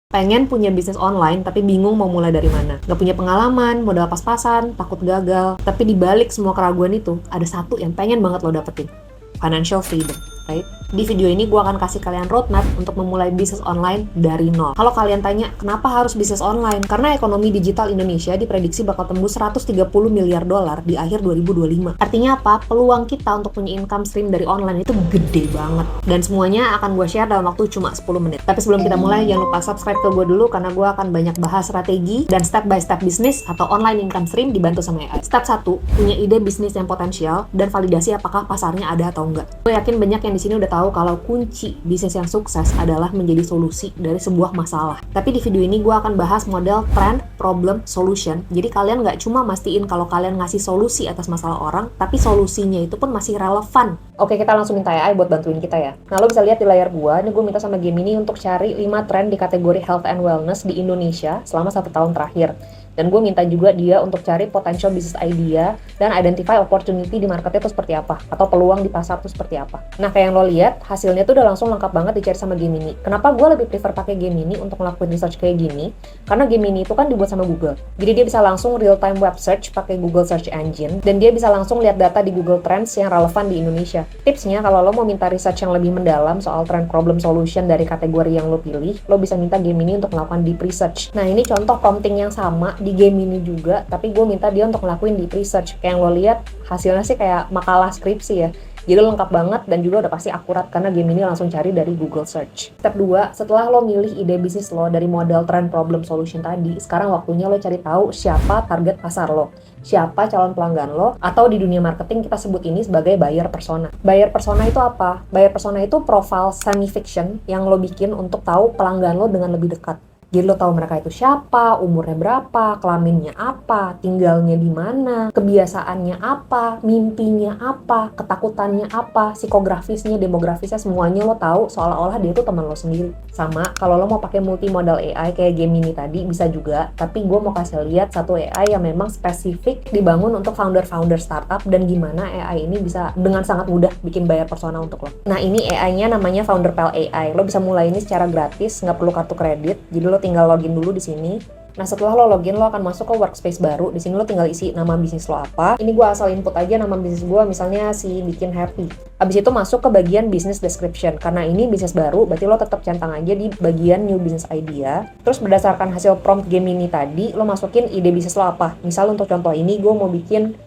Pengen punya bisnis online tapi bingung mau mulai dari mana. Nggak punya pengalaman, modal pas-pasan, takut gagal. Tapi di balik semua keraguan itu, ada satu yang pengen banget lo dapetin. Financial freedom, right? Di video ini gue akan kasih kalian roadmap untuk memulai bisnis online dari nol. Kalau kalian tanya, kenapa harus bisnis online? Karena ekonomi digital Indonesia diprediksi bakal tembus 130 miliar dolar di akhir 2025. Artinya apa? Peluang kita untuk punya income stream dari online itu gede banget. Dan semuanya akan gue share dalam waktu cuma 10 menit. Tapi sebelum kita mulai, jangan lupa subscribe ke gue dulu karena gue akan banyak bahas strategi dan step by step bisnis atau online income stream dibantu sama AI. Step 1, punya ide bisnis yang potensial dan validasi apakah pasarnya ada atau enggak. Gue yakin banyak yang di sini udah tahu kalau kunci bisnis yang sukses adalah menjadi solusi dari sebuah masalah. Tapi di video ini gue akan bahas model trend, problem, solution. Jadi kalian nggak cuma mastiin kalau kalian ngasih solusi atas masalah orang, tapi solusinya itu pun masih relevan. Oke, kita langsung minta AI buat bantuin kita ya. Nah, lo bisa lihat di layar gue, ini gue minta sama Gemini untuk cari 5 trend di kategori health and wellness di Indonesia selama 1 tahun terakhir. Dan gue minta juga dia untuk cari potential business idea dan identify opportunity di marketnya itu seperti apa, atau peluang di pasar itu seperti apa. Nah, kayak yang lo lihat, hasilnya tuh udah langsung lengkap banget dicari sama Gemini. Kenapa gue lebih prefer pakai Gemini untuk ngelakuin research kayak gini? Karena Gemini itu kan dibuat sama Google. Jadi dia bisa langsung real time web search pakai Google Search Engine, dan dia bisa langsung lihat data di Google Trends yang relevan di Indonesia. Tipsnya, kalau lo mau minta research yang lebih mendalam soal trend problem solution dari kategori yang lo pilih, lo bisa minta Gemini untuk melakukan deep research. Nah, ini contoh prompting yang sama di Gemini juga, tapi gue minta dia untuk ngelakuin deep research. Kayak yang lo lihat, hasilnya sih kayak makalah skripsi ya. Jadi lengkap banget dan juga udah pasti akurat karena Gemini langsung cari dari Google Search. Step 2, setelah lo milih ide bisnis lo dari model trend problem solution tadi, sekarang waktunya lo cari tahu siapa target pasar lo, siapa calon pelanggan lo, atau di dunia marketing kita sebut ini sebagai buyer persona. Buyer persona itu apa? Buyer persona itu profile semi-fiction yang lo bikin untuk tahu pelanggan lo dengan lebih dekat. Jadi lo tahu mereka itu siapa, umurnya berapa, kelaminnya apa, tinggalnya di mana, kebiasaannya apa, mimpinya apa, ketakutannya apa, psikografisnya, demografisnya, semuanya lo tahu seolah-olah dia itu teman lo sendiri. Sama, kalau lo mau pakai multimodal AI kayak Gemini tadi bisa juga, tapi gue mau kasih lihat satu AI yang memang spesifik dibangun untuk founder-founder startup dan gimana AI ini bisa dengan sangat mudah bikin buyer persona untuk lo. Nah, ini AI-nya namanya FounderPal AI. Lo bisa mulai ini secara gratis, nggak perlu kartu kredit. Jadi lo tinggal login dulu di sini. Nah, setelah lo login, lo akan masuk ke workspace baru. Di sini lo tinggal isi nama bisnis lo apa. Ini gue asal input aja nama bisnis gue, misalnya si Bikin Happy. Habis itu masuk ke bagian business description. Karena ini bisnis baru, berarti lo tetap centang aja di bagian new business idea. Terus berdasarkan hasil prompt Gemini tadi, lo masukin ide bisnis lo apa. Misal untuk contoh ini, gue mau bikin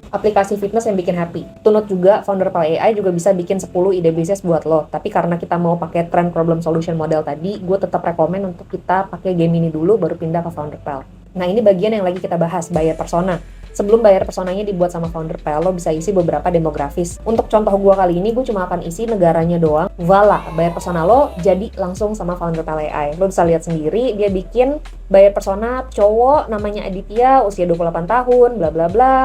aplikasi fitness yang bikin happy. Tunut juga, FounderPal AI juga bisa bikin 10 ide bisnis buat lo. Tapi karena kita mau pakai trend problem solution model tadi, gue tetap rekomen untuk kita pakai Gemini dulu baru pindah ke FounderPal. Nah, ini bagian yang lagi kita bahas, buyer persona. Sebelum buyer personanya dibuat sama FounderPal, lo bisa isi beberapa demografis. Untuk contoh gue kali ini, gue cuma akan isi negaranya doang. Voila, buyer persona lo jadi langsung sama FounderPal AI. Lo bisa lihat sendiri, dia bikin buyer persona cowok, namanya Aditya, usia 28 tahun, bla bla bla.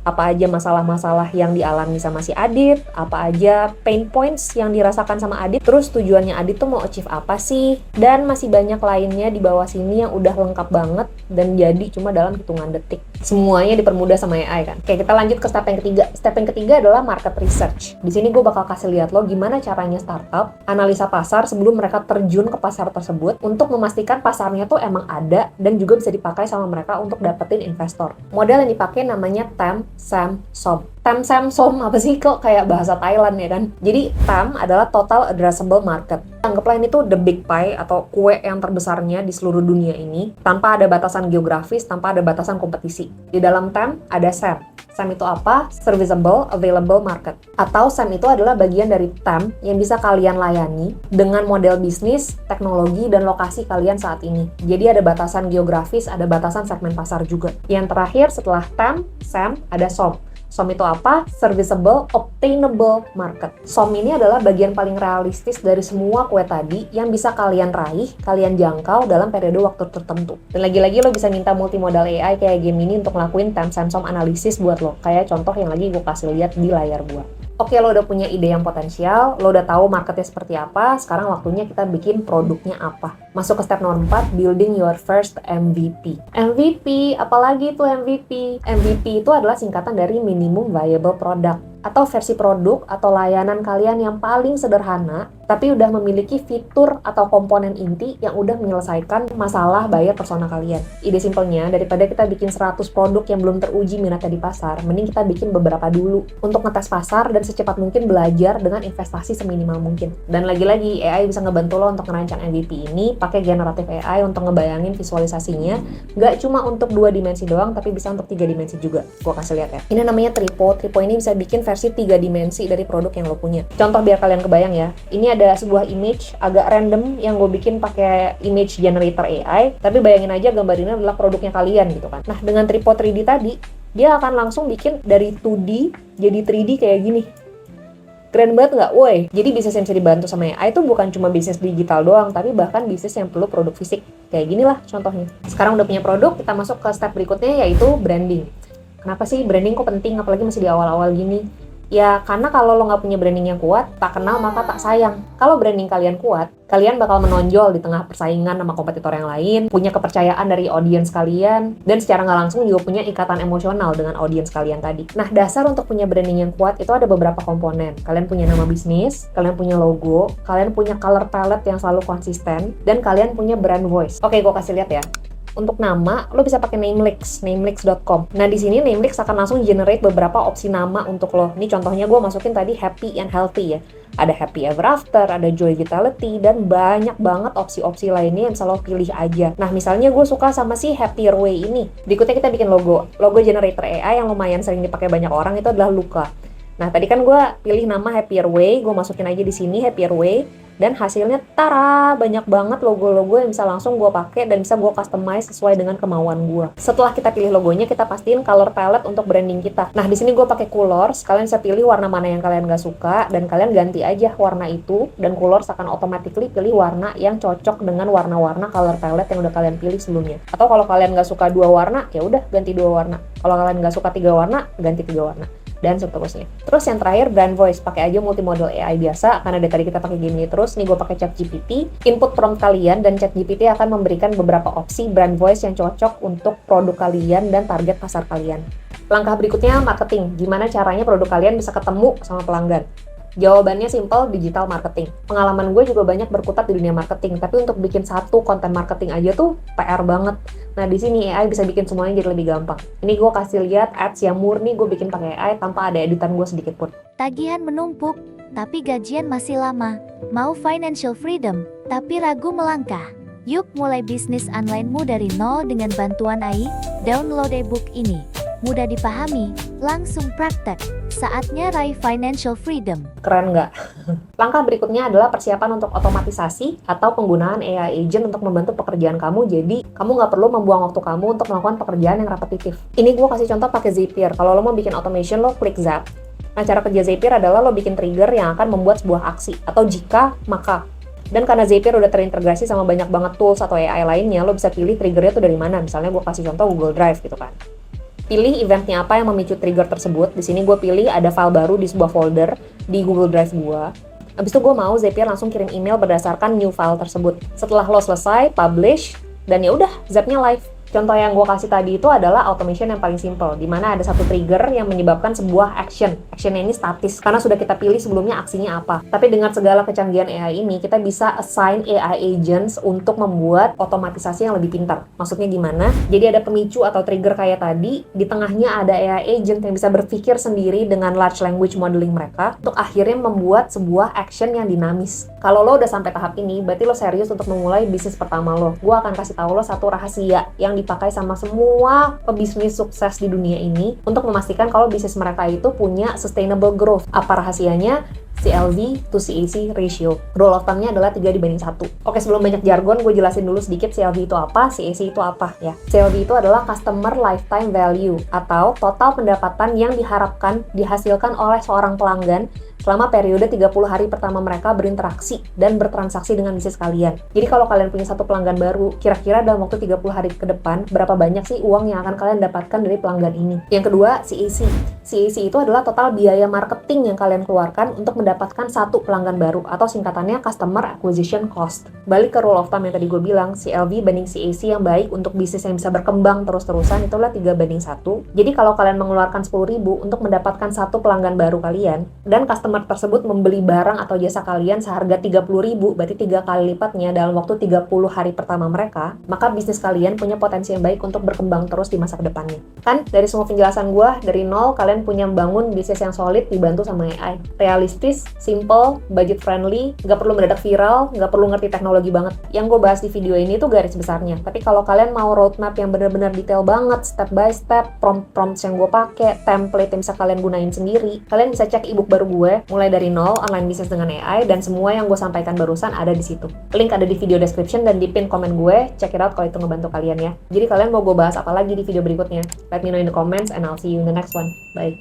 Apa aja masalah-masalah yang dialami sama si Adit, apa aja pain points yang dirasakan sama Adit, terus tujuannya Adit tuh mau achieve apa sih, dan masih banyak lainnya di bawah sini yang udah lengkap banget dan jadi cuma dalam hitungan detik. Semuanya dipermudah sama AI kan. Oke, kita lanjut ke step yang ketiga. Step yang ketiga adalah market research. Di sini gue bakal kasih lihat lo gimana caranya startup analisa pasar sebelum mereka terjun ke pasar tersebut untuk memastikan pasarnya tuh emang ada dan juga bisa dipakai sama mereka untuk dapetin investor. Model yang dipakai namanya TAM, SAM, SOM. TAM, SAM, SOM apa sih, kok kayak bahasa Thailand ya kan? Jadi TAM adalah Total Addressable Market. Anggaplah ini tuh the big pie atau kue yang terbesarnya di seluruh dunia ini, tanpa ada batasan geografis, tanpa ada batasan kompetisi. Di dalam TAM ada SAM. SAM itu apa? Serviceable Available Market. Atau SAM itu adalah bagian dari TAM yang bisa kalian layani dengan model bisnis, teknologi, dan lokasi kalian saat ini. Jadi ada batasan geografis, ada batasan segmen pasar juga. Yang terakhir setelah TAM, SAM, ada SOM. SOM itu apa? Serviceable Obtainable Market. SOM ini adalah bagian paling realistis dari semua kue tadi yang bisa kalian raih, kalian jangkau dalam periode waktu tertentu. Dan lagi-lagi lo bisa minta multimodal AI kayak Gemini untuk ngelakuin TAM, SAM, SOM analisis buat lo. Kayak contoh yang lagi gue kasih lihat di layar gue. Oke, lo udah punya ide yang potensial, lo udah tahu marketnya seperti apa, sekarang waktunya kita bikin produknya apa. Masuk ke step nomor 4, building your first MVP. MVP, apalagi itu MVP? MVP itu adalah singkatan dari minimum viable product, atau versi produk atau layanan kalian yang paling sederhana tapi udah memiliki fitur atau komponen inti yang udah menyelesaikan masalah buyer persona kalian. Ide simpelnya, daripada kita bikin 100 produk yang belum teruji minatnya di pasar, mending kita bikin beberapa dulu untuk ngetes pasar dan secepat mungkin belajar dengan investasi seminimal mungkin. Dan lagi-lagi, AI bisa ngebantu lo untuk ngerancang MVP ini pakai generatif AI untuk ngebayangin visualisasinya, nggak cuma untuk 2 dimensi doang, tapi bisa untuk 3 dimensi juga. Gua kasih lihat ya. Ini namanya Tripo. Tripo ini bisa bikin versi 3 dimensi dari produk yang lo punya. Contoh biar kalian kebayang ya. Ini ada sebuah image agak random yang gue bikin pakai image generator AI, tapi bayangin aja gambar ini adalah produknya kalian gitu kan. Nah, dengan Tripo 3D tadi, dia akan langsung bikin dari 2D jadi 3D kayak gini. Keren banget nggak? Woi, jadi bisnis yang bisa dibantu sama AI itu bukan cuma bisnis digital doang, tapi bahkan bisnis yang perlu produk fisik. Kayak gini lah contohnya. Sekarang udah punya produk, kita masuk ke step berikutnya yaitu branding. Kenapa sih branding kok penting, apalagi masih di awal-awal gini? Ya, karena kalau lo nggak punya branding yang kuat, tak kenal maka tak sayang. Kalau branding kalian kuat, kalian bakal menonjol di tengah persaingan sama kompetitor yang lain, punya kepercayaan dari audiens kalian, dan secara nggak langsung juga punya ikatan emosional dengan audiens kalian tadi. Nah, dasar untuk punya branding yang kuat itu ada beberapa komponen. Kalian punya nama bisnis, kalian punya logo, kalian punya color palette yang selalu konsisten, dan kalian punya brand voice. Oke, gue kasih lihat ya. Untuk nama, lo bisa pakai Namelix, namelix.com. Nah, di sini Namelix akan langsung generate beberapa opsi nama untuk lo. Ini contohnya gue masukin tadi happy and healthy ya. Ada happy ever after, ada joy vitality, dan banyak banget opsi-opsi lainnya yang bisa lo pilih aja. Nah, misalnya gue suka sama si happier way ini. Berikutnya kita bikin logo. Logo generator AI yang lumayan sering dipakai banyak orang itu adalah Luca. Nah, tadi kan gue pilih nama happier way, gue masukin aja di sini happier way. Dan hasilnya, tara, banyak banget logo-logo yang bisa langsung gue pakai dan bisa gue customize sesuai dengan kemauan gue. Setelah kita pilih logonya, kita pastiin color palette untuk branding kita. Nah, di sini gue pakai Colors. Kalian bisa pilih warna mana yang kalian gak suka dan kalian ganti aja warna itu, dan Colors akan automatically pilih warna yang cocok dengan warna-warna color palette yang udah kalian pilih sebelumnya. Atau kalau kalian gak suka 2 warna, ya udah ganti 2 warna. Kalau kalian gak suka 3 warna, ganti 3 warna. Dan seterusnya. Terus yang terakhir brand voice, pakai aja multimodal AI biasa, karena dari tadi kita pakai gini terus. Nih gue pakai ChatGPT, input prompt kalian dan ChatGPT akan memberikan beberapa opsi brand voice yang cocok untuk produk kalian dan target pasar kalian. Langkah berikutnya marketing, gimana caranya produk kalian bisa ketemu sama pelanggan. Jawabannya simple, digital marketing. Pengalaman gue juga banyak berkutat di dunia marketing, tapi untuk bikin satu konten marketing aja tuh PR banget. Nah, di sini AI bisa bikin semuanya jadi lebih gampang. Ini gue kasih lihat ads yang murni gue bikin pakai AI tanpa ada editan gue sedikit pun. Tagihan menumpuk, tapi gajian masih lama. Mau financial freedom, tapi ragu melangkah. Yuk mulai bisnis online-mu dari nol dengan bantuan AI. Download e-book ini. Mudah dipahami, langsung praktek. Saatnya raih financial freedom. Keren nggak? Langkah berikutnya adalah persiapan untuk otomatisasi atau penggunaan AI agent untuk membantu pekerjaan kamu, jadi kamu nggak perlu membuang waktu kamu untuk melakukan pekerjaan yang repetitif. Ini gue kasih contoh pakai Zapier. Kalau lo mau bikin automation, lo klik Zap. Nah, cara kerja Zapier adalah lo bikin trigger yang akan membuat sebuah aksi, atau jika, maka. Dan karena Zapier udah terintegrasi sama banyak banget tools atau AI lainnya, lo bisa pilih triggernya tuh dari mana. Misalnya gue kasih contoh Google Drive gitu kan. Pilih eventnya apa yang memicu trigger tersebut. Di sini gue pilih ada file baru di sebuah folder di Google Drive gue. Abis itu gue mau Zapier langsung kirim email berdasarkan new file tersebut. Setelah lo selesai, publish, dan ya udah, Zapnya live. Contoh yang gue kasih tadi itu adalah automation yang paling simple, di mana ada satu trigger yang menyebabkan sebuah action. Actionnya ini statis, karena sudah kita pilih sebelumnya aksinya apa. Tapi dengan segala kecanggihan AI ini, kita bisa assign AI agents untuk membuat otomatisasi yang lebih pintar. Maksudnya gimana? Jadi ada pemicu atau trigger kayak tadi, di tengahnya ada AI agent yang bisa berpikir sendiri dengan large language modeling mereka, untuk akhirnya membuat sebuah action yang dinamis. Kalau lo udah sampai tahap ini, berarti lo serius untuk memulai bisnis pertama lo. Gue akan kasih tahu lo satu rahasia yang dipakai sama semua pebisnis sukses di dunia ini untuk memastikan kalau bisnis mereka itu punya sustainable growth. Apa rahasianya? CLV to CAC ratio. Rule of thumb-nya adalah 3:1. Oke, sebelum banyak jargon, gue jelasin dulu sedikit CLV itu apa, CAC itu apa ya. CLV itu adalah Customer Lifetime Value atau total pendapatan yang diharapkan dihasilkan oleh seorang pelanggan selama periode 30 hari pertama mereka berinteraksi dan bertransaksi dengan bisnis kalian. Jadi kalau kalian punya satu pelanggan baru, kira-kira dalam waktu 30 hari ke depan, berapa banyak sih uang yang akan kalian dapatkan dari pelanggan ini? Yang kedua, CAC. CAC itu adalah total biaya marketing yang kalian keluarkan untuk mendapatkan satu pelanggan baru, atau singkatannya Customer Acquisition Cost. Balik ke rule of thumb yang tadi gue bilang, CLV banding CAC yang baik untuk bisnis yang bisa berkembang terus-terusan itulah 3:1. Jadi kalau kalian mengeluarkan 10.000 untuk mendapatkan satu pelanggan baru kalian, dan customer customer tersebut membeli barang atau jasa kalian seharga 30.000, berarti 3 kali lipatnya dalam waktu 30 hari pertama mereka, maka bisnis kalian punya potensi yang baik untuk berkembang terus di masa kedepannya. Kan, dari semua penjelasan gue, dari nol kalian punya membangun bisnis yang solid dibantu sama AI. Realistis, simple, budget friendly, nggak perlu mendadak viral, nggak perlu ngerti teknologi banget. Yang gue bahas di video ini tuh garis besarnya. Tapi kalau kalian mau roadmap yang benar-benar detail banget, step by step, prompts yang gue pakai, template yang bisa kalian gunain sendiri, kalian bisa cek ebook baru gue, mulai dari nol, online bisnis dengan AI, dan semua yang gue sampaikan barusan ada di situ. Link ada di video description dan di pin komen gue, check it out kalau itu ngebantu kalian ya. Jadi kalian mau gue bahas apa lagi di video berikutnya? Let me know in the comments and I'll see you in the next one. Bye.